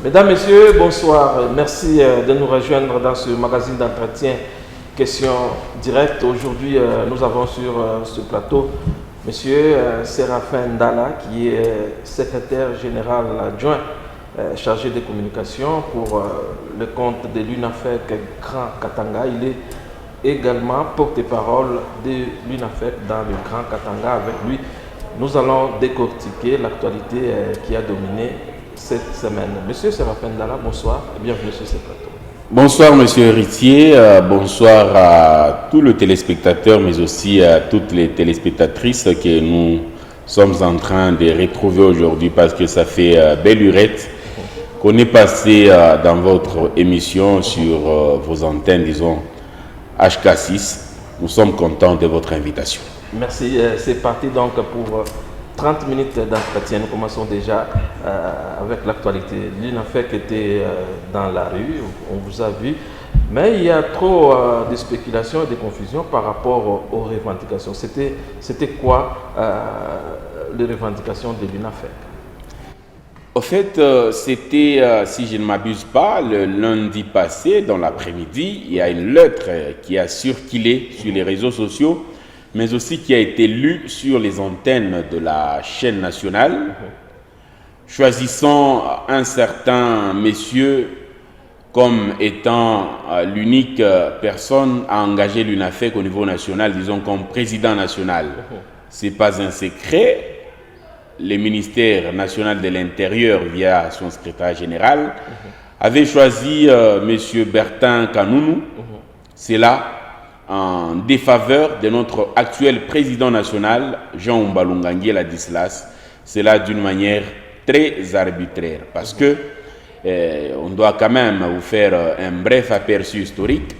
Mesdames, Messieurs, bonsoir. Merci de nous rejoindre dans ce magazine d'entretien Questions directes. Aujourd'hui, nous avons sur ce plateau Monsieur Séraphin Ndala, qui est secrétaire général adjoint chargé des communications pour le compte de l'UNAFEC Grand Katanga. Il est également porte-parole de l'UNAFEC dans le Grand Katanga. Avec lui, nous allons décortiquer l'actualité qui a dominé cette semaine. Monsieur Séraphin Ndala, bonsoir et bienvenue sur ce plateau. Bonsoir Monsieur Héritier, bonsoir à tous les téléspectateurs, mais aussi à toutes les téléspectatrices que nous sommes en train de retrouver aujourd'hui, parce que ça fait belle lurette qu'on est passé dans votre émission sur vos antennes, disons HK6. Nous sommes contents de votre invitation. Merci, c'est parti donc pour 30 minutes d'entretien. Nous commençons déjà avec l'actualité. L'UNAFEC était dans la rue, on vous a vu, mais il y a trop de spéculations et de confusion par rapport aux revendications. C'était quoi les revendications de l'UNAFEC? En fait, c'était, si je ne m'abuse pas, le lundi passé, dans l'après-midi, il y a une lettre qui a circulé sur les réseaux sociaux, mais aussi qui a été lue sur les antennes de la chaîne nationale, choisissant un certain monsieur comme étant l'unique personne à engager l'UNAFEC au niveau national, disons comme président national. Ce n'est pas un secret. Le ministère national de l'Intérieur, via son secrétaire général, avait choisi monsieur Bertin Kanounou. C'est là en défaveur de notre actuel président national, Jean Umbalungangi Ladislas. C'est là d'une manière très arbitraire, parce que on doit quand même vous faire un bref aperçu historique.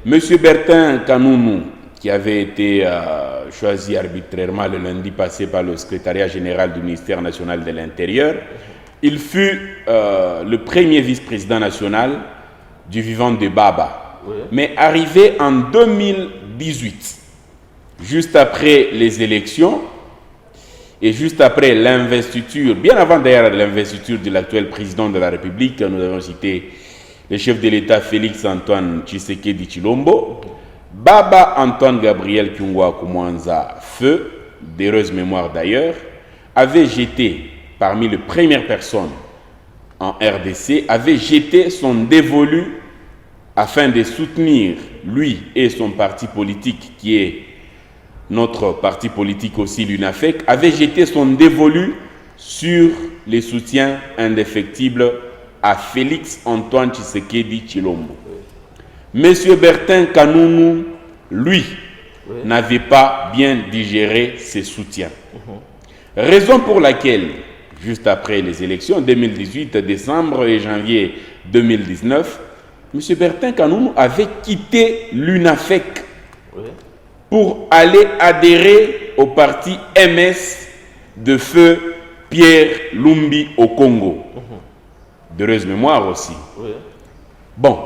Monsieur Bertin Kanounou, qui avait été choisi arbitrairement le lundi passé par le secrétariat général du ministère national de l'Intérieur, il fut le premier vice-président national du vivant de Baba. Mais arrivé en 2018, juste après les élections et juste après l'investiture, bien avant d'ailleurs l'investiture de l'actuel président de la République, nous avons cité le chef de l'État Félix Antoine Tshisekedi Tshilombo, Baba Antoine Gabriel Kyungwa Koumanza, feu, d'heureuse mémoire d'ailleurs, avait jeté, parmi les premières personnes en RDC, avait jeté son dévolu afin de soutenir lui et son parti politique, qui est notre parti politique aussi, l'UNAFEC, avait jeté son dévolu sur les soutiens indéfectibles à Félix Antoine Tshisekedi Tshilombo. Monsieur Bertin Kanounou, lui, n'avait pas bien digéré ses soutiens. Raison pour laquelle, juste après les élections, 2018, décembre et janvier 2019, M. Bertin Kanounou avait quitté l'UNAFEC pour aller adhérer au parti MS de feu Pierre Lumbi au Congo. D'heureuse mémoire aussi. Bon,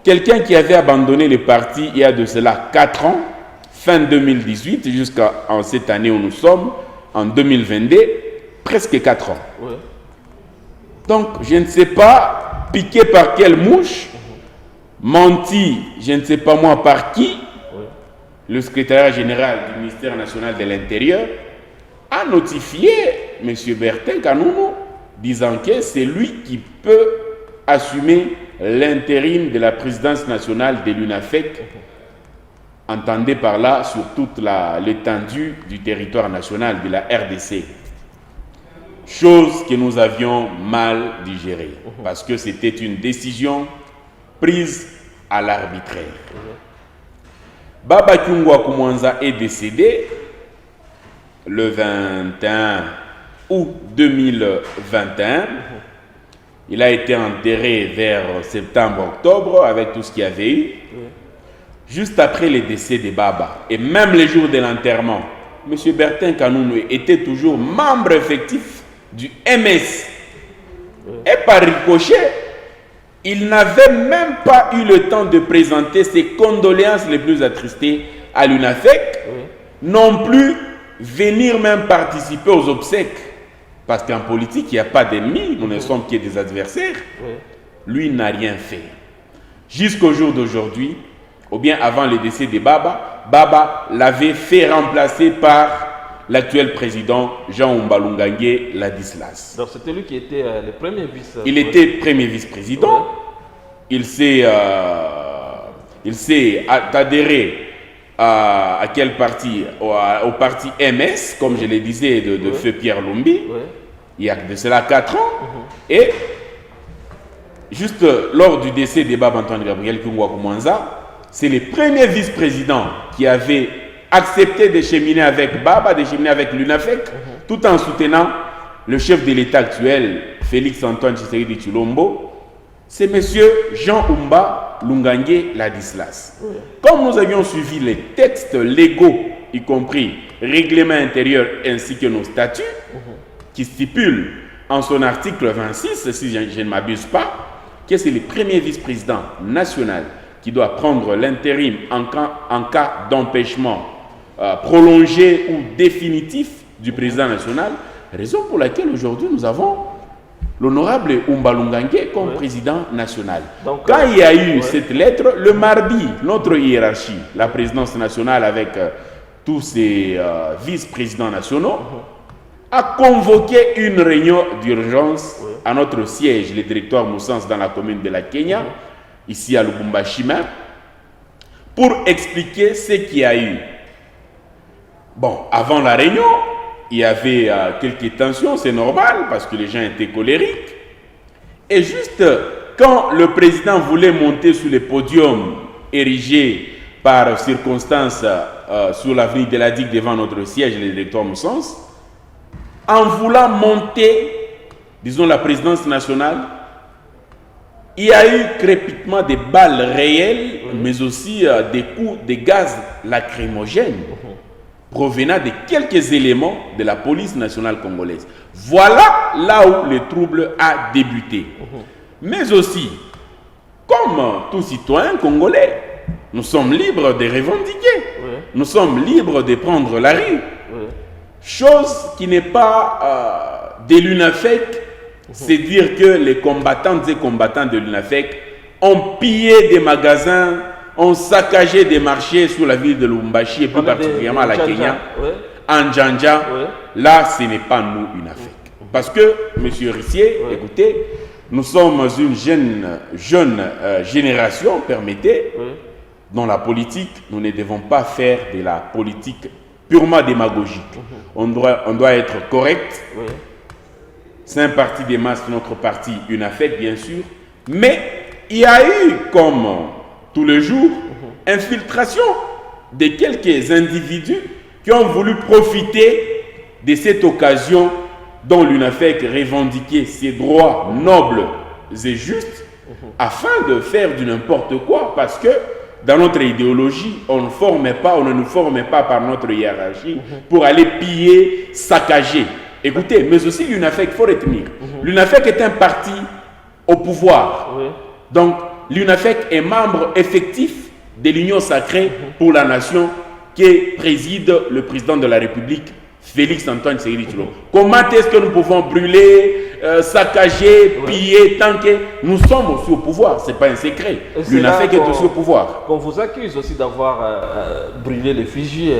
quelqu'un qui avait abandonné le parti il y a de cela 4 ans, fin 2018, jusqu'à cette année où nous sommes, en 2022, presque 4 ans. Donc, je ne sais pas, piqué par quelle mouche, menti, je ne sais pas moi par qui, le secrétariat général du ministère national de l'Intérieur a notifié M. Bertin Kanounou, disant que c'est lui qui peut assumer l'intérim de la présidence nationale de l'UNAFEC, entendez par là sur toute l'étendue du territoire national de la RDC. Chose que nous avions mal digérée, parce que c'était une décision prise à l'arbitraire. Baba Kyungwa Koumanza est décédé le 21 août 2021. Il a été enterré vers septembre-octobre avec tout ce qu'il y avait eu. Juste après le décès de Baba, et même les jours de l'enterrement, M. Bertin Kanounou était toujours membre effectif du MS. Et par ricochet, il n'avait même pas eu le temps de présenter ses condoléances les plus attristées à l'UNAFEC, non plus venir même participer aux obsèques Parce qu'en politique, il n'y a pas d'ennemis, nous ne sommes que des adversaires. Lui n'a rien fait. Jusqu'au jour d'aujourd'hui, ou bien avant le décès de Baba, Baba l'avait fait remplacer par l'actuel président Jean Umbalungange Ladislas. Donc c'était lui qui était le premier vice. Il était premier vice-président. Il s'est adhéré à quel parti? Au parti MS, comme je le disais, de feu Pierre Lumbi. Il y a de cela 4 ans. Et juste lors du décès de Baba Antoine Gabriel Kungwa Koumanza, c'est le premier vice-président qui avait accepté de cheminer avec Baba, de cheminer avec l'UNAFEC, tout en soutenant le chef de l'État actuel, Félix Antoine Tshisekedi Tshilombo. C'est M. Jean Umbalungange Ladislas. Comme nous avions suivi les textes légaux, y compris règlement intérieur ainsi que nos statuts, qui stipulent en son article 26, si je ne m'abuse pas, que c'est le premier vice-président national qui doit prendre l'intérim en cas d'empêchement prolongé ou définitif du président national, raison pour laquelle aujourd'hui nous avons l'honorable Umbalungange comme président national. Donc, quand il y a eu cette lettre, le mardi, notre hiérarchie, la présidence nationale avec tous ses vice-présidents nationaux, a convoqué une réunion d'urgence à notre siège, le directoire Moussens dans la commune de la Kenya, ici à Lubumbashi, pour expliquer ce qu'il y a eu. Bon, avant la réunion, il y avait quelques tensions, c'est normal, parce que les gens étaient colériques. Et juste quand le président voulait monter sur le podium érigé par circonstance sur l'avenue de la Digue devant notre siège, le directoire Moussens, en voulant monter, disons, la présidence nationale, il y a eu crépitement des balles réelles, mais aussi des coups de gaz lacrymogènes provenant de quelques éléments de la police nationale congolaise. Voilà là où le trouble a débuté. Mais aussi, comme tout citoyen congolais, nous sommes libres de revendiquer. Nous sommes libres de prendre la rue. Chose qui n'est pas de l'UNAFEC, c'est dire que les combattantes et combattants de l'UNAFEC ont pillé des magasins, ont saccagé des marchés sur la ville de Lubumbashi et plus particulièrement à la Kenya, en Djandja. Là, ce n'est pas nous UNAFEC. Parce que, M. Rissier, écoutez, nous sommes une jeune génération, permettez, dans la politique, nous ne devons pas faire de la politique purement démagogique. On doit être correct. C'est un parti des masses, notre parti UNAFEC, bien sûr. Mais il y a eu, comme tous les jours, infiltration de quelques individus qui ont voulu profiter de cette occasion dont l'UNAFEC revendiquait ses droits nobles et justes afin de faire du n'importe quoi, parce que dans notre idéologie, on ne nous forme pas par notre hiérarchie pour aller piller, saccager. Écoutez, mais aussi l'UNAFEC, il faut retenir. L'UNAFEC est un parti au pouvoir. Donc, l'UNAFEC est membre effectif de l'Union sacrée pour la nation qui préside le président de la République, Félix Antoine Tshisekedi Tshilombo. Comment est-ce que nous pouvons brûler, saccager, piller, tant que nous sommes aussi au pouvoir? Ce n'est pas un secret. L'UNAFEC est aussi au pouvoir. On vous accuse aussi d'avoir brûlé l'effigie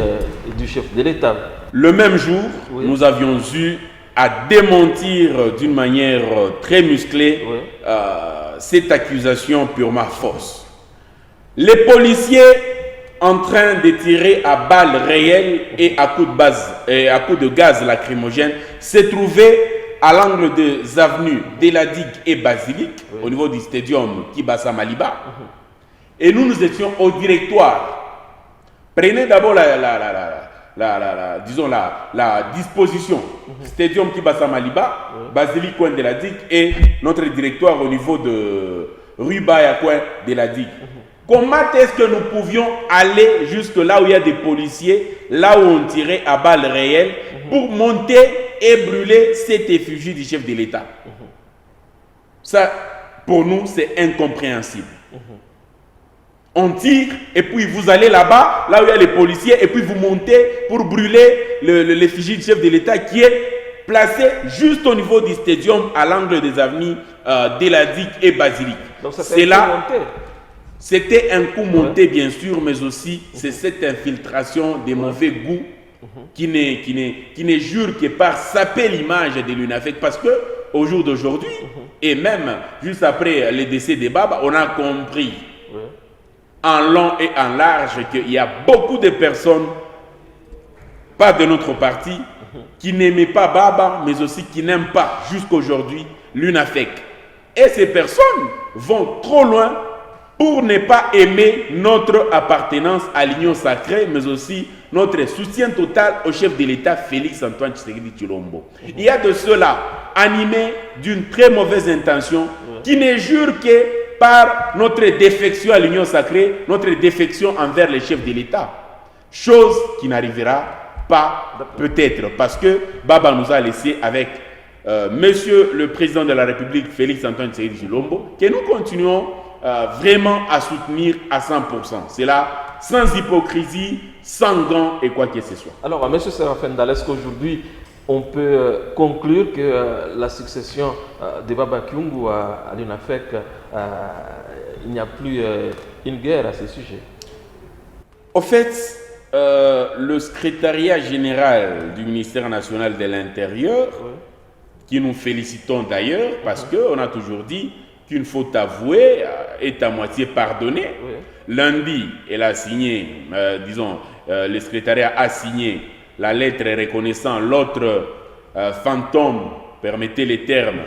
du chef de l'État. Le même jour, nous avions eu à démentir d'une manière très musclée cette accusation purement fausse. Les policiers en train de tirer à balles réelles et à coups de gaz lacrymogène se trouvaient à l'angle des avenues de la Digue et Basilique, au niveau du stadium Kibasa Maliba. Et nous étions au directoire. Prenez d'abord la disposition. Stadium Kibasa Maliba, Basilique coin de la Digue et notre directoire au niveau de rue Baya coin de la Digue. Comment est-ce que nous pouvions aller jusque là où il y a des policiers, là où on tirait à balles réelles, pour monter et brûler cette effigie du chef de l'État? Ça, pour nous, c'est incompréhensible. On tire et puis vous allez là-bas, là où il y a les policiers, et puis vous montez pour brûler l'effigie du chef de l'État qui est placé juste au niveau du stadium à l'angle des avenues Deladic et Basilique. Donc c'est là. C'était un coup monté, bien sûr, mais aussi c'est cette infiltration des mauvais goûts qui ne jure que par saper l'image de l'UNAFEC. Parce que au jour d'aujourd'hui, et même juste après le décès de Baba, on a compris en long et en large qu'il y a beaucoup de personnes, pas de notre parti, qui n'aimaient pas Baba, mais aussi qui n'aiment pas jusqu'aujourd'hui l'UNAFEC. Et ces personnes vont trop loin pour ne pas aimer notre appartenance à l'Union sacrée, mais aussi notre soutien total au chef de l'État, Félix Antoine Tshisekedi Tshilombo. Il y a de cela animés d'une très mauvaise intention qui ne jure que par notre défection à l'Union sacrée, notre défection envers le chef de l'État. Chose qui n'arrivera pas, peut-être, parce que Baba nous a laissé avec Monsieur le Président de la République, Félix Antoine Tshisekedi Tshilombo, que nous continuons vraiment à soutenir à 100%. C'est là, sans hypocrisie, sans gants et quoi que ce soit. Alors, M. Séraphin Ndala, est-ce qu'aujourd'hui, on peut conclure que la succession de Baba Kyungu à l'UNAFEC, il n'y a plus une guerre à ce sujet? Au fait, le secrétariat général du ministère national de l'Intérieur, qui nous félicitons d'ailleurs, parce qu'on a toujours dit qu'une faute avouée est à moitié pardonnée. Lundi, elle a signé, le secrétariat a signé la lettre reconnaissant l'autre fantôme, permettez les termes.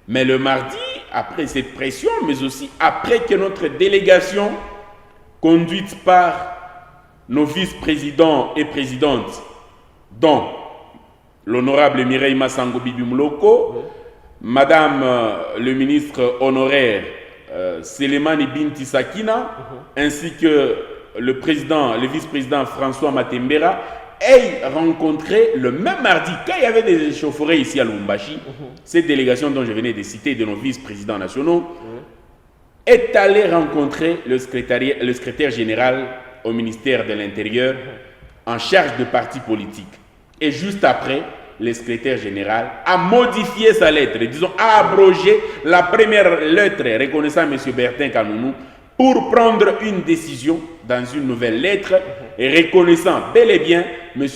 Mais le mardi, après cette pression, mais aussi après que notre délégation, conduite par nos vice-présidents et présidentes, dont l'honorable Mireille Massango Bibi Mouloko, Madame le ministre honoraire Selemani Binti Sakina, ainsi que le vice-président François Matembera, aient rencontré le même mardi, quand il y avait des échauffourées ici à Lubumbashi, cette délégation dont je venais de citer, de nos vice-présidents nationaux, est allée rencontrer le secrétaire général au ministère de l'Intérieur en charge de partis politiques. Et juste après, le secrétaire général a modifié sa lettre, disons, a abrogé la première lettre reconnaissant M. Bertin Kanounou pour prendre une décision dans une nouvelle lettre et reconnaissant bel et bien M.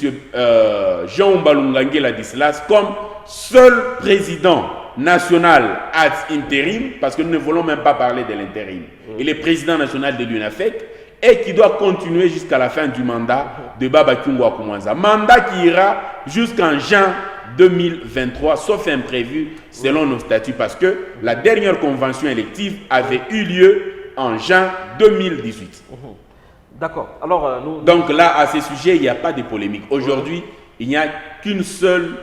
Jean Mbalungange Ladislas comme seul président national ad interim, parce que nous ne voulons même pas parler de l'intérim. Il est président national de l'UNAFEC et qui doit continuer jusqu'à la fin du mandat de Baba Kyungu Akumwanza. Mandat qui ira jusqu'en juin 2023, sauf imprévu selon nos statuts, parce que la dernière convention élective avait eu lieu en juin 2018. D'accord. Alors, donc là, à ce sujet, il n'y a pas de polémique. Aujourd'hui, il n'y a qu'une seule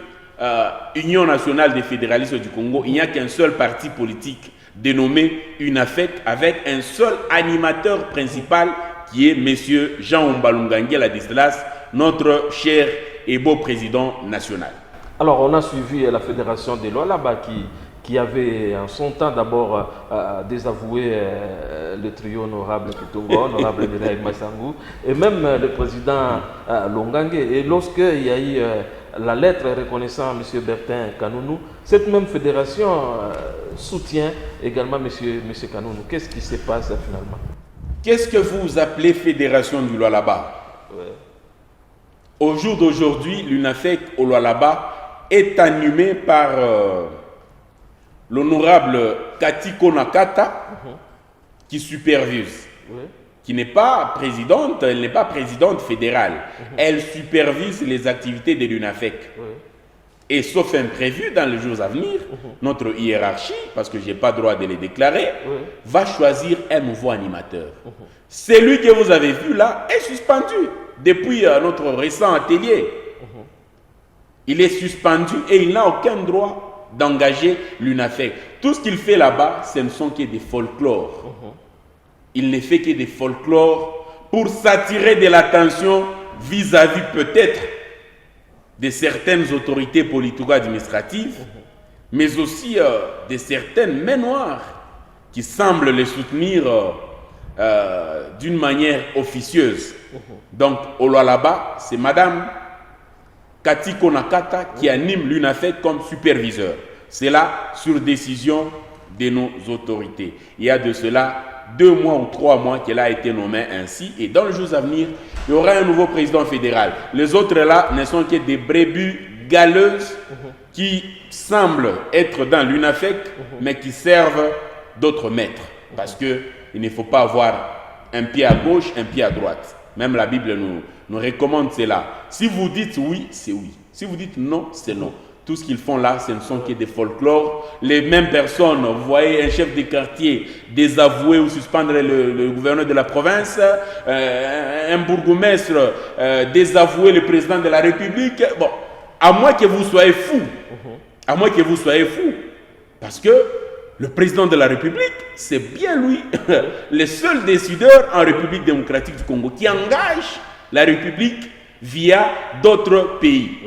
Union nationale des fédéralistes du Congo, il n'y a qu'un seul parti politique dénommé UNAFEC, avec un seul animateur principal qui est M. Jean Mbalungange Ladislas, notre cher et beau président national. Alors, on a suivi la fédération des Lualaba qui avait en son temps d'abord désavoué le trio honorable Kitungo, honorable Mireille Massango, et même le président Longange. Et lorsqu'il y a eu la lettre reconnaissant M. Bertin Kanounou, cette même fédération soutient également M. Kanounou. Qu'est-ce qui se passe finalement? Qu'est-ce que vous appelez fédération du Lualaba? Au jour d'aujourd'hui, l'UNAFEC au Lualaba est animée par l'honorable Katiko Nakata qui supervise, qui n'est pas présidente, elle n'est pas présidente fédérale. Elle supervise les activités de l'UNAFEC. Et sauf imprévu dans les jours à venir, notre hiérarchie, parce que je n'ai pas droit de les déclarer, va choisir un nouveau animateur. Celui que vous avez vu là est suspendu depuis notre récent atelier. Il est suspendu et il n'a aucun droit d'engager l'UNAFEC. Tout ce qu'il fait là-bas, ce ne sont que des folklores. Il ne fait que des folklores pour s'attirer de l'attention vis-à-vis peut-être de certaines autorités politico-administratives, mais aussi de certaines mains noires qui semblent les soutenir d'une manière officieuse. Donc, au Lualaba, c'est Madame Kati Konakata qui anime l'UNAFEC comme superviseur. C'est là sur décision de nos autorités. Il y a de cela 2 mois ou 3 mois qu'elle a été nommée ainsi. Et dans les jours à venir, il y aura un nouveau président fédéral. Les autres là ne sont que des brebis galeuses qui semblent être dans l'UNAFEC, mais qui servent d'autres maîtres. Parce qu'il ne faut pas avoir un pied à gauche, un pied à droite. Même la Bible nous recommande cela. Si vous dites oui, c'est oui. Si vous dites non, c'est non. Tout ce qu'ils font là, ce ne sont que des folklores. Les mêmes personnes, vous voyez un chef de quartier désavouer ou suspendre le gouverneur de la province, un bourgmestre désavouer le président de la République. Bon, à moins que vous soyez fou. À moins que vous soyez fou. Parce que le président de la République, c'est bien lui, le seul décideur en République démocratique du Congo qui engage la République via d'autres pays.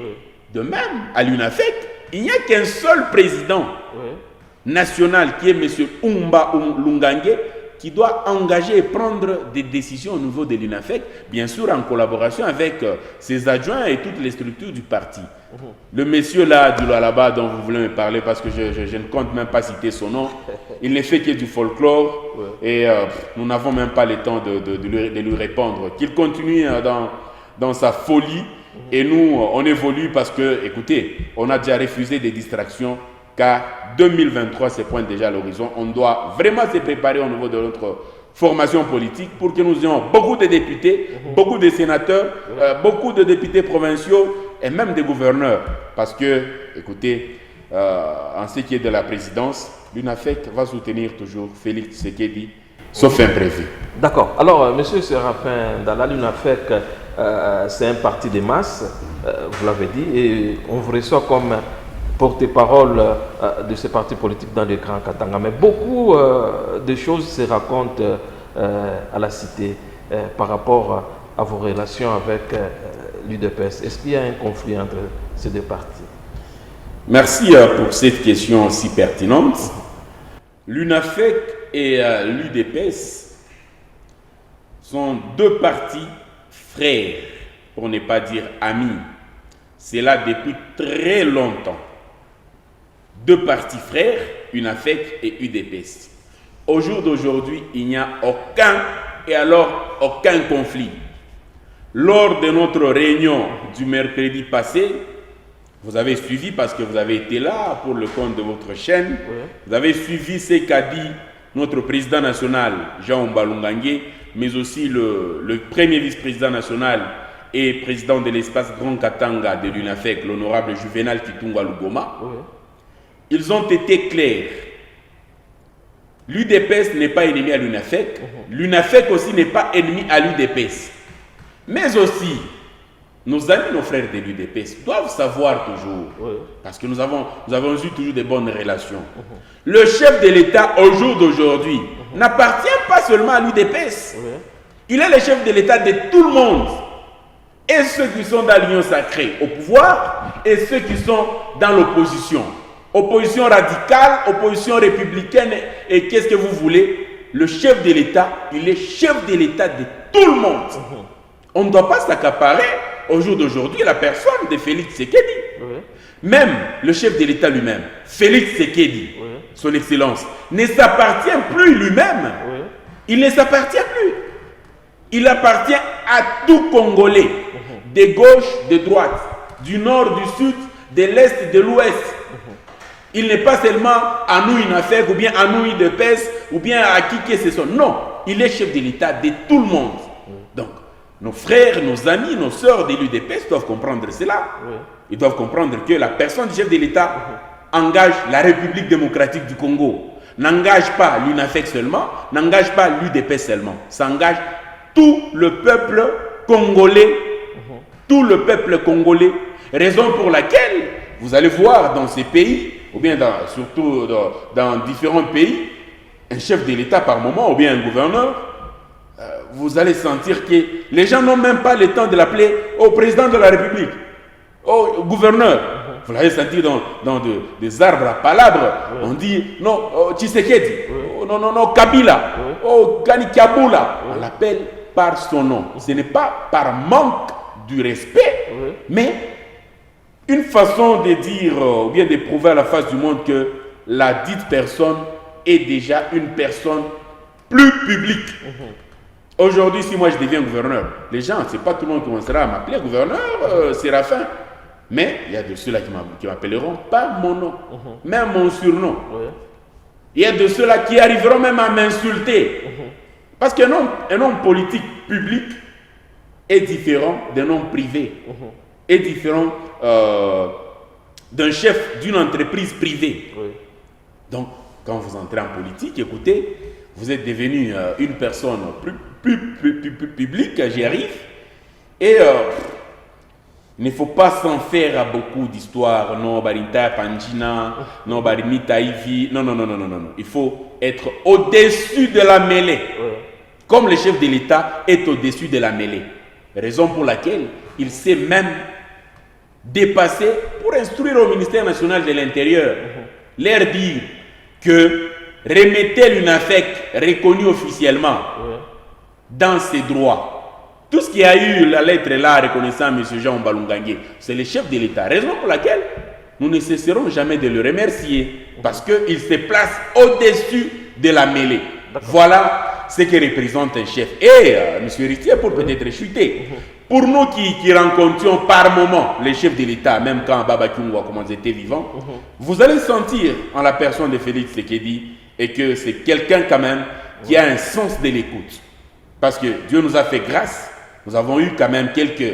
De même, à l'UNAFEC, il n'y a qu'un seul président national qui est M. Umba Lungange, qui doit engager et prendre des décisions au niveau de l'UNAFEC, bien sûr en collaboration avec ses adjoints et toutes les structures du parti. Le monsieur là, du là-bas dont vous voulez me parler, parce que je ne compte même pas citer son nom, il ne fait que du folklore et nous n'avons même pas le temps de lui répondre. Qu'il continue dans sa folie et nous, on évolue parce que, écoutez, on a déjà refusé des distractions car 2023 se pointe déjà à l'horizon. On doit vraiment se préparer au niveau de notre formation politique pour que nous ayons beaucoup de députés, beaucoup de sénateurs, beaucoup de députés provinciaux et même des gouverneurs. Parce que, écoutez, en ce qui est de la présidence, l'UNAFEC va soutenir toujours Félix Tshisekedi, sauf imprévu. D'accord. Alors, M. Séraphin Ndala, l'UNAFEC, c'est un parti de masse, vous l'avez dit, et on vous reçoit comme porte-parole de ce parti politique dans le Grand Katanga. Mais beaucoup de choses se racontent à la cité par rapport à vos relations avec l'UDPS. Est-ce qu'il y a un conflit entre ces deux partis? Merci pour cette question si pertinente. L'UNAFEC et l'UDPS sont 2 partis frères, pour ne pas dire amis. C'est là depuis très longtemps. 2 partis frères, UNAFEC et UDPS. Au jour d'aujourd'hui, il n'y a aucun conflit. Lors de notre réunion du mercredi passé, vous avez suivi parce que vous avez été là pour le compte de votre chaîne. Vous avez suivi ce qu'a dit notre président national, Jean Mbalungange, mais aussi le premier vice-président national et président de l'espace Grand Katanga de l'UNAFEC, l'honorable Juvenal Kitunga Lugoma. Ils ont été clairs. L'UDPS n'est pas ennemi à l'UNAFEC. L'UNAFEC aussi n'est pas ennemi à l'UDPS. Mais aussi, nos amis, nos frères de l'UDPS doivent savoir toujours, parce que nous avons eu toujours de bonnes relations. Le chef de l'État, au jour d'aujourd'hui, n'appartient pas seulement à l'UDPS. Il est le chef de l'État de tout le monde. Et ceux qui sont dans l'union sacrée au pouvoir, et ceux qui sont dans l'opposition. Opposition radicale, opposition républicaine, et qu'est-ce que vous voulez? Le chef de l'État, il est chef de l'État de tout le monde. On ne doit pas s'accaparer au jour d'aujourd'hui la personne de Félix Tshisekedi. Même le chef de l'État lui-même, Félix Tshisekedi, son excellence, ne s'appartient plus lui-même. Il ne s'appartient plus. Il appartient à tout Congolais, de gauche, de droite, du nord, du sud, de l'est, de l'ouest. Il n'est pas seulement à nous UNAFEC ou bien à nous UDPS ou bien à qui que ce soit. Non, il est chef de l'État de tout le monde. Donc, nos frères, nos amis, nos sœurs de l'UDPS doivent comprendre cela. Ils doivent comprendre que la personne du chef de l'État engage la République démocratique du Congo. N'engage pas l'UNAFEC seulement, n'engage pas l'UDPS seulement. Ça engage tout le peuple congolais. Tout le peuple congolais. Raison pour laquelle vous allez voir dans ces pays, ou bien surtout dans différents pays, un chef de l'État par moment, ou bien un gouverneur, vous allez sentir que les gens n'ont même pas le temps de l'appeler au président de la République, au gouverneur. Vous l'allez sentir dans des arbres à palabres. On dit non, Tshisekedi, non, Kabila, Kani Kabula. On l'appelle par son nom. Ce n'est pas par manque du respect, mais une façon de dire ou bien de prouver à la face du monde que la dite personne est déjà une personne plus publique. Aujourd'hui, si moi je deviens gouverneur, les gens, c'est pas tout le monde qui commencera à m'appeler gouverneur Séraphin. Mais il y a de ceux-là qui m'appelleront par mon nom, même mon surnom. Il y a de ceux-là qui arriveront même à m'insulter. Parce qu'un homme politique public est différent d'un homme privé, est différent d'un chef d'une entreprise privée. Donc, quand vous entrez en politique, écoutez, vous êtes devenu une personne plus publique, j'y arrive, et il ne faut pas s'en faire à beaucoup d'histoires. Non, Barita Panjina, non, Barimita Ivi. Non. Il faut être au-dessus de la mêlée. Comme le chef de l'État est au-dessus de la mêlée. Raison pour laquelle il s'est même dépassé pour instruire au ministère national de l'Intérieur, leur dire que remettez l'UNAFEC reconnu officiellement dans ses droits. Tout ce qui a eu la lettre là reconnaissant M. Jean Balungangue, c'est le chef de l'État. Raison pour laquelle nous ne cesserons jamais de le remercier parce qu'il se place au-dessus de la mêlée. Voilà ce que représente un chef. Et M. Ristier, pour peut-être chuter, pour nous qui rencontrions par moment les chefs de l'État, même quand Baba Kyungwa était vivant, vous allez sentir en la personne de Félix Tshisekedi et que c'est quelqu'un quand même qui a un sens de l'écoute. Parce que Dieu nous a fait grâce. Nous avons eu quand même quelques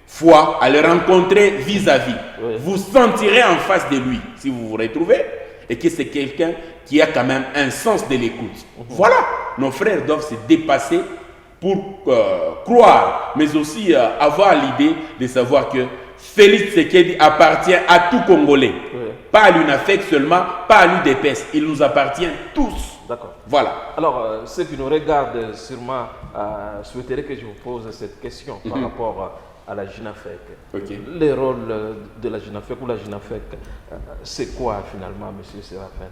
fois à le rencontrer vis-à-vis. Vous sentirez en face de lui, si vous vous retrouvez, et que c'est quelqu'un qui a quand même un sens de l'écoute. Voilà, nos frères doivent se dépasser pour croire, mais aussi avoir l'idée de savoir que Félix Tshisekedi appartient à tout Congolais. Pas à l'UNAFEC seulement, pas à l'UDPS. Il nous appartient tous. D'accord. Voilà. Alors, ceux qui nous regardent sûrement souhaiteraient que je vous pose cette question par rapport à la JINAFEC. Le rôle de la JINAFEC ou la JINAFEC, c'est quoi finalement, M. Séraphin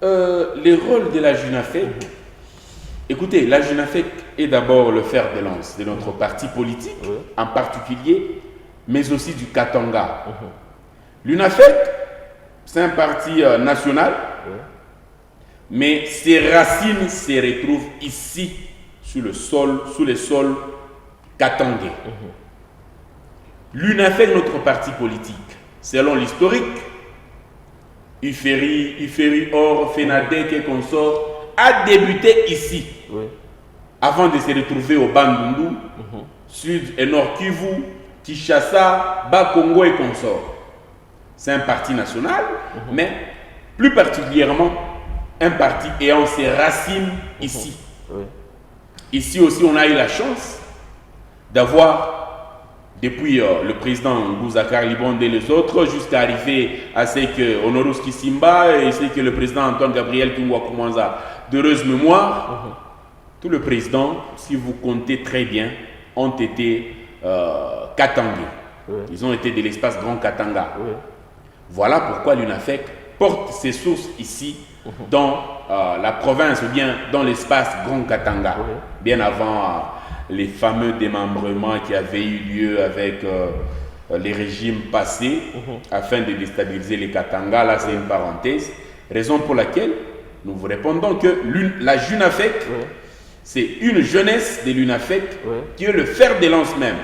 Ndala? Le rôle de la JINAFEC, écoutez, la JINAFEC est d'abord le fer de lance de notre parti politique, en particulier, mais aussi du Katanga. L'UNAFEC, c'est un parti national. Mais ses racines se retrouvent ici, sous le sol katangais. L'UNAFEC, notre parti politique, selon l'historique, Iferi, Or, Fenadek et consorts, a débuté ici, avant de se retrouver au Bandundu, Sud et Nord Kivu, Kinshasa, Bas-Congo et consorts. C'est un parti national, mais plus particulièrement, un parti ayant ses racines ici. Ici aussi, on a eu la chance d'avoir, depuis le président Ngouzakar Libonde et les autres, jusqu'à arriver à ce que Honorus Kisimba et ce que le président Antoine Gabriel Kingwa Koumanza, d'heureuse mémoire, tous les présidents, si vous comptez très bien, ont été katangais. Ils ont été de l'espace Grand Katanga. Voilà pourquoi l'UNAFEC porte ses sources ici, dans la province ou bien dans l'espace Grand Katanga, bien avant les fameux démembrements qui avaient eu lieu avec les régimes passés afin de déstabiliser les Katanga. Là, c'est une parenthèse. Raison pour laquelle nous vous répondons que la JUNAFEC, c'est une jeunesse de l'UNAFEC qui est le fer de lance même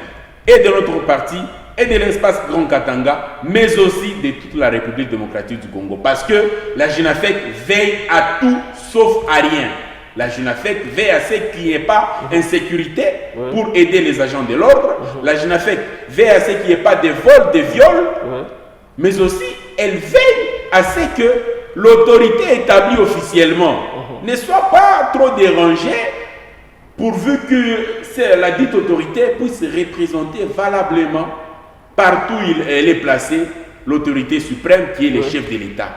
et de notre parti et de l'espace Grand Katanga, mais aussi de toute la République démocratique du Congo. Parce que la JINAFEC veille à tout sauf à rien. La JINAFEC veille à ce qu'il n'y ait pas d'insécurité pour aider les agents de l'ordre. La JINAFEC veille à ce qu'il n'y ait pas de vol, de viol, mais aussi elle veille à ce que l'autorité établie officiellement ne soit pas trop dérangée, pourvu que la dite autorité puisse représenter valablement partout où elle est placée, l'autorité suprême qui est le chef de l'État.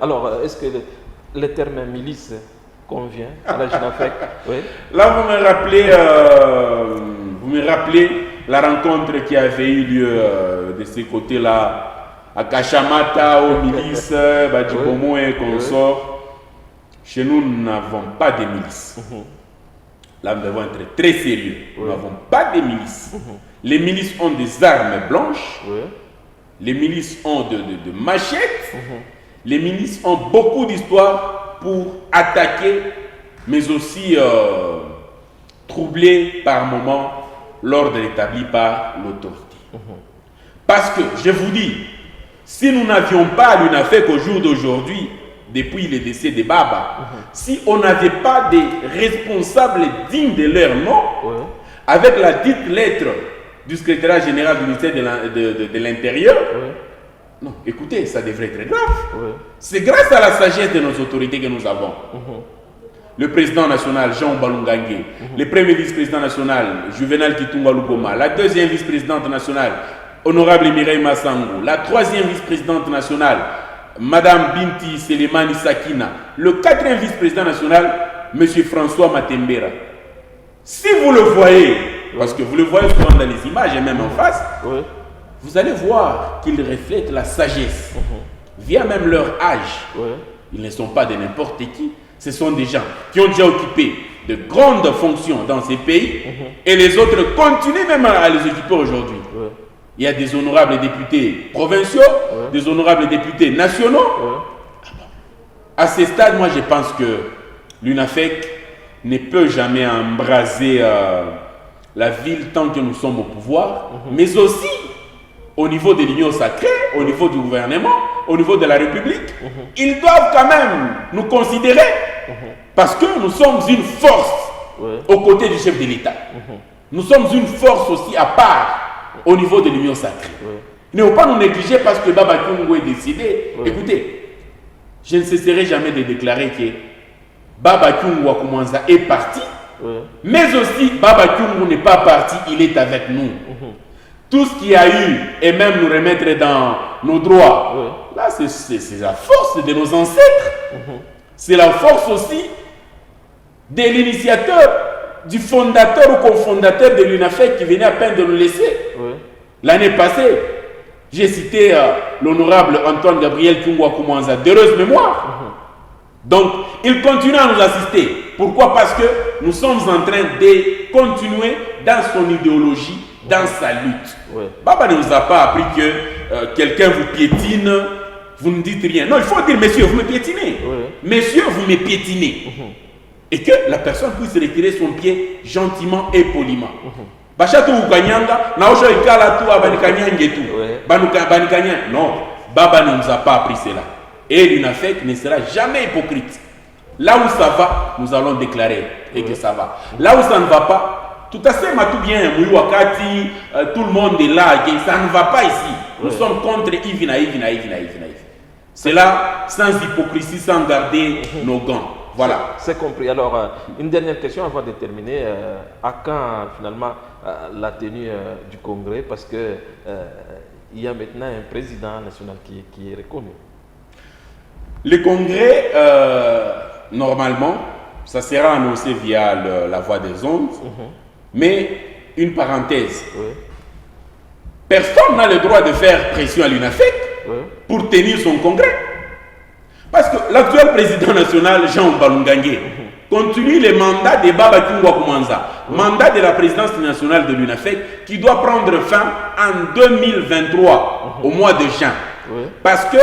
Alors, est-ce que le terme milice convient à la JINAFEC? Là, vous me rappelez la rencontre qui avait eu lieu de ce côté-là, à Kachamata, aux milices, Badjibomo et consorts. Chez nous, nous n'avons pas de milices. Là, nous devons être très sérieux. Nous n'avons pas de milices. Les milices ont des armes blanches Les milices ont de machettes. Les milices ont beaucoup d'histoires pour attaquer, mais aussi troubler par moments l'ordre établi par l'autorité. Parce que, je vous dis, si nous n'avions pas l'UNAFEC au jour d'aujourd'hui, depuis le décès de Baba, si on n'avait pas des responsables dignes de leur nom, avec la dite lettre du secrétaire général du ministère de l'Intérieur, non, écoutez, ça devrait être grave. C'est grâce à la sagesse de nos autorités que nous avons. Le président national, Jean Balungangue, le premier vice-président national, Juvenal Kitumba Lugoma, la deuxième vice-présidente nationale, Honorable Mireille Massango, la troisième vice-présidente nationale, Madame Binti Selemani Sakina, le quatrième vice-président national, Monsieur François Matembera. Si vous le voyez, parce que vous le voyez souvent dans les images et même en face, vous allez voir qu'ils reflètent la sagesse, via même leur âge. Ils ne sont pas de n'importe qui. Ce sont des gens qui ont déjà occupé de grandes fonctions dans ces pays et les autres continuent même à les occuper aujourd'hui. Il y a des honorables députés provinciaux, des honorables députés nationaux. À ce stade, moi je pense que l'UNAFEC ne peut jamais embraser la ville tant que nous sommes au pouvoir, mais aussi au niveau de l'Union sacrée, au niveau du gouvernement, au niveau de la République. Ils doivent quand même nous considérer parce que nous sommes une force aux côtés du chef de l'État. Nous sommes une force aussi à part au niveau de l'Union sacrée. Ne faut pas nous négliger parce que Baba Kyungu est décédé. Écoutez, je ne cesserai jamais de déclarer que Baba Kyungu Wakumanza est parti, mais aussi Baba Kyungu n'est pas parti, il est avec nous. Tout ce qu'il y a eu, et même nous remettre dans nos droits, là c'est la force de nos ancêtres. C'est la force aussi de l'initiateur, du fondateur ou cofondateur de l'UNAFEC qui venait à peine de nous laisser. L'année passée, j'ai cité l'honorable Antoine Gabriel Kyungu Wakumanza, d'heureuse mémoire. Donc, il continue à nous assister. Pourquoi? Parce que nous sommes en train de continuer dans son idéologie, dans sa lutte. Baba ne nous a pas appris que quelqu'un vous piétine, vous ne dites rien. Non, il faut dire, messieurs, vous me piétinez. Messieurs, vous me piétinez. Et que la personne puisse retirer son pied gentiment et poliment. Bachatu ukanyanga, na osho ikala tu abanikanyanga tout. Banikanyanga. Non, Baba ne nous a pas appris cela. Et l'UNAFEC ne sera jamais hypocrite. Là où ça va, nous allons déclarer et que ça va. Là où ça ne va pas, tout à fait, tout bien, tout le monde est là, et ça ne va pas ici. Nous sommes contre Ivina. C'est là, sans hypocrisie, sans garder nos gants. Voilà. C'est compris. Alors, une dernière question avant de terminer. À quand finalement la tenue du congrès? Parce que il y a maintenant un président national qui est reconnu. Le congrès, normalement, ça sera annoncé via la voie des ondes. Mais une parenthèse. Personne n'a le droit de faire pression à l'UNAFEC pour tenir son congrès. Parce que l'actuel président national, Jean Balungangue, continue le mandat de Baba Kyungu Wakumanza, mandat de la présidence nationale de l'UNAFEC, qui doit prendre fin en 2023, au mois de juin. Parce que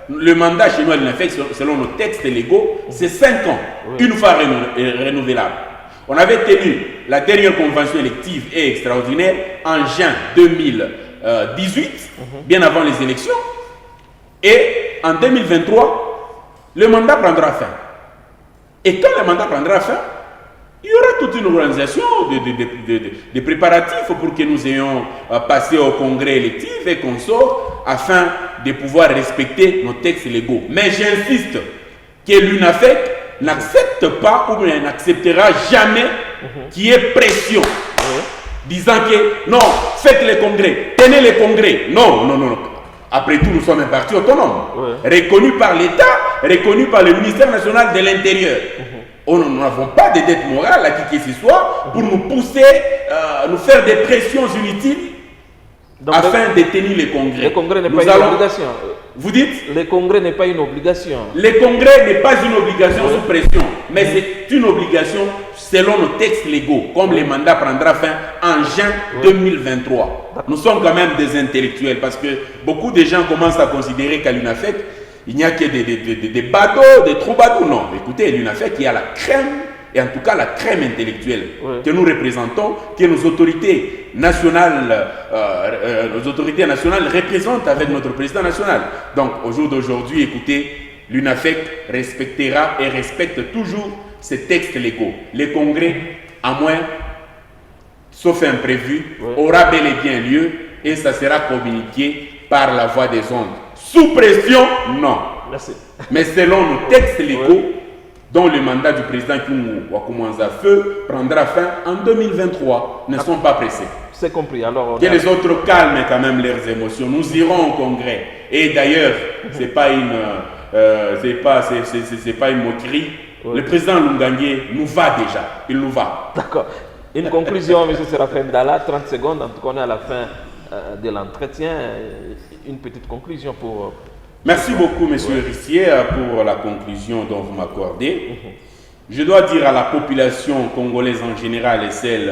le mandat chez nous à l'UNAFEC, selon nos textes légaux, c'est 5 ans, une fois renouvelable. On avait tenu la dernière convention élective et extraordinaire en juin 2018, bien avant les élections. Et en 2023, le mandat prendra fin. Et quand le mandat prendra fin, il y aura toute une organisation de préparatifs pour que nous ayons passé au congrès électif et qu'on sorte afin de pouvoir respecter nos textes légaux. Mais j'insiste que l'UNAFEC n'accepte pas ou n'acceptera jamais qu'il y ait pression disant que non, faites les congrès, tenez les congrès. Non. Après tout, nous sommes un parti autonome, reconnu par l'État, reconnu par le ministère national de l'Intérieur. Nous n'avons pas de dette morale à qui que ce soit pour nous pousser, nous faire des pressions inutiles afin de tenir les congrès. Le congrès n'est pas une obligation. Vous dites? Le congrès n'est pas une obligation. Le congrès n'est pas une obligation sous pression, mais c'est une obligation selon nos textes légaux, comme le mandat prendra fin en juin 2023. Nous sommes quand même des intellectuels parce que beaucoup de gens commencent à considérer qu'à l'UNAFEC, il n'y a que des badauds, des troubadours. Non, écoutez, l'UNAFEC, il y a la crème, et en tout cas la crème intellectuelle que nous représentons, que nos autorités nationales représentent avec notre président national. Donc au jour d'aujourd'hui, écoutez, l'UNAFEC respectera et respecte toujours ces textes légaux. Le congrès, à moins, sauf imprévu, aura bel et bien lieu et ça sera communiqué par la voie des ondes. Sous pression, non. Merci. Mais selon nos textes légaux, dont le mandat du président Kyungu Wakumanza Feu prendra fin en 2023. Ne sont pas pressés. C'est compris. Alors, que les autres calment quand même leurs émotions. Nous irons au congrès. Et d'ailleurs, c'est pas une moquerie. Le président Lungangue nous va déjà. Il nous va. D'accord. Une conclusion, M. Séraphin Dala, 30 secondes. En tout cas, on est à la fin de l'entretien. Une petite conclusion pour... Merci beaucoup, M. Rissier, pour la conclusion dont vous m'accordez. Je dois dire à la population congolaise en général et celle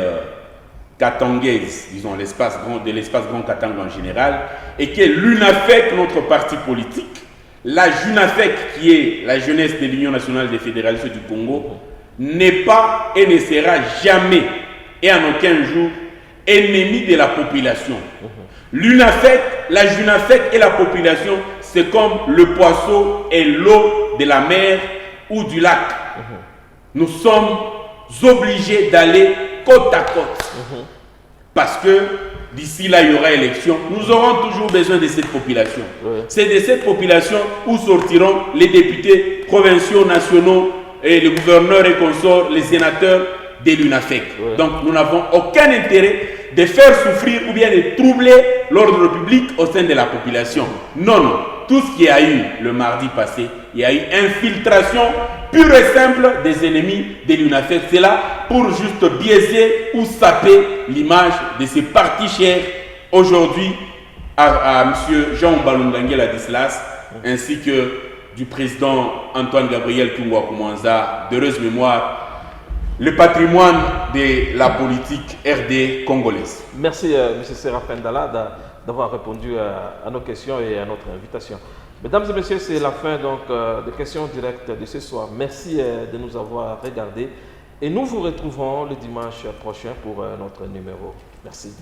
katangaise, disons de l'espace Grand Katanga en général, et que l'UNAFEC, notre parti politique, la JUNAFEC, qui est la jeunesse de l'Union nationale des fédéralistes du Congo, n'est pas et ne sera jamais et en aucun jour ennemi de la population. L'UNAFEC, la JUNAFEC et la population, c'est comme le poisson et l'eau de la mer ou du lac. Nous sommes obligés d'aller côte à côte. Parce que d'ici là, il y aura élection. Nous aurons toujours besoin de cette population. C'est de cette population où sortiront les députés provinciaux, nationaux, et les gouverneurs et consorts, les sénateurs de l'UNAFEC. Donc nous n'avons aucun intérêt de faire souffrir ou bien de troubler l'ordre public au sein de la population. Non, non. Tout ce qu'il y a eu le mardi passé, il y a eu infiltration pure et simple des ennemis de l'UNAFEC. C'est là pour juste biaiser ou saper l'image de ces partis chers aujourd'hui à M. Jean Balungangue Ladislas ainsi que du président Antoine Gabriel Kyungu Wakumanza, d'heureuse mémoire, le patrimoine de la politique RD congolaise. Merci M. Séraphin Dala d'avoir répondu à nos questions et à notre invitation. Mesdames et messieurs, c'est la fin donc des questions directes de ce soir. Merci de nous avoir regardés et nous vous retrouverons le dimanche prochain pour notre numéro. Merci.